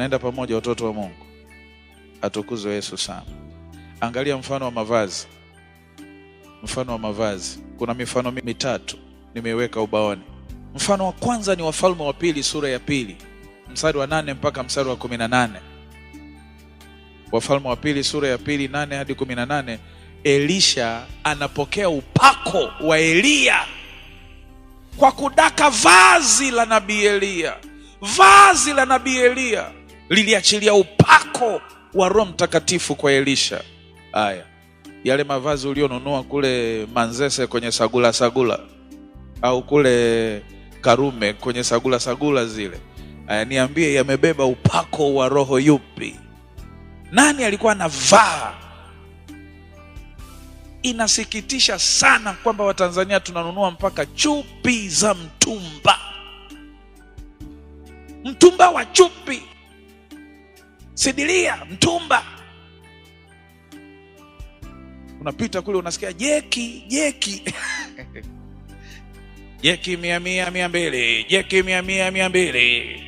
zinaenda pamoja, watoto wa Mungu. Atukuzwe Yesu sana. Angalia mfano wa mavazi. Mfano wa mavazi. Kuna mifano mitatu nimeweka ubaoni. Mfano wa kwanza ni Wafalme wa Pili sura ya 2, mstari wa 8 mpaka mstari wa 18. Wafalme wa Pili sura ya 2, 8 hadi 18. Elisha anapokea upako wa Eliya kwa kudaka vazi la nabii Eliya. Vazi la nabii Eliya liliachilia upako wa Roho Mtakatifu kwa Elisha. Haya, yale mavazi ulionunua kule Manzese kwenye sagula au kule Karume kwenye sagula zile, haya, niambie yamebeba upako wa roho yupi? Nani alikuwa anavaa? Inasikitisha sana kwamba Watanzania tunanunua mpaka chupi za mtumba. Mtumba wa chupi, sidilia mtumba. Unapita kule unasikia jeki jeki 100 200, jeki 100 200.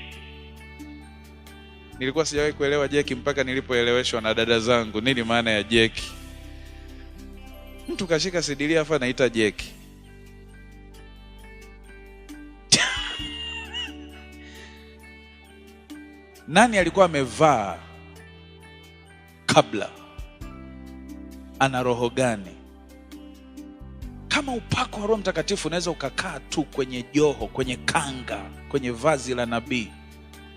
Nilikuwa sijawahi kuelewa jeki mpaka nilipoeleweshwa na dada zangu nini maana ya jeki. Mtu kashika sidilia afa anaita jeki. Nani alikuwa amevaa kabla? Ana roho gani? Kama upako wa Roho Mtakatifu unaweza ukakaa tu kwenye joho, kwenye kanga, kwenye vazi la nabii,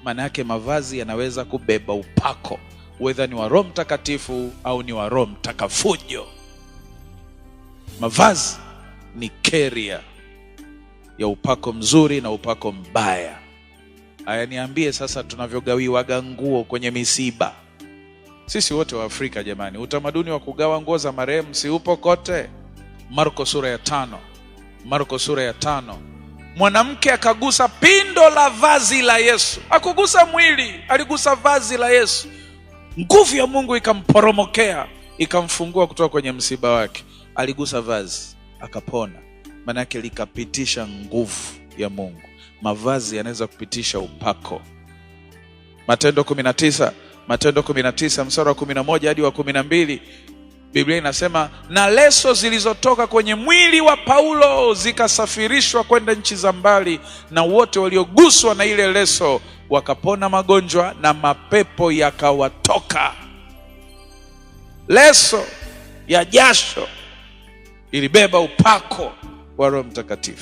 maana yake mavazi yanaweza kubeba upako, whether ni wa Roho Mtakatifu au ni wa Roho Mtakafujo. Mavazi ni carrier ya upako mzuri na upako mbaya. Haya, niambie sasa, tunavyogawiwaga nguo kwenye misiba. Sisi wote wa Afrika jamani, utamaduni wa kugawa nguo za marehemu si upo kote? Marko sura ya 5. Mwanamke akagusa pindo la vazi la Yesu. Akugusa mwili, aligusa vazi la Yesu. Nguvu ya Mungu ikamporomokea, ikamfungua kutoka kwenye msiba wake. Aligusa vazi, akapona. Maana yake likapitisha nguvu ya Mungu. Mavazi yanaweza kupitisha upako. Matendo 19 mstari wa 11 hadi wa 12, Biblia inasema, na leso zilizotoka kwenye mwili wa Paulo zikasafirishwa kwenda nchi za mbali, na wote walioguswa na ile leso wakapona magonjwa na mapepo yakawatoka. Leso ya jasho ilibeba upako wa Roho Mtakatifu.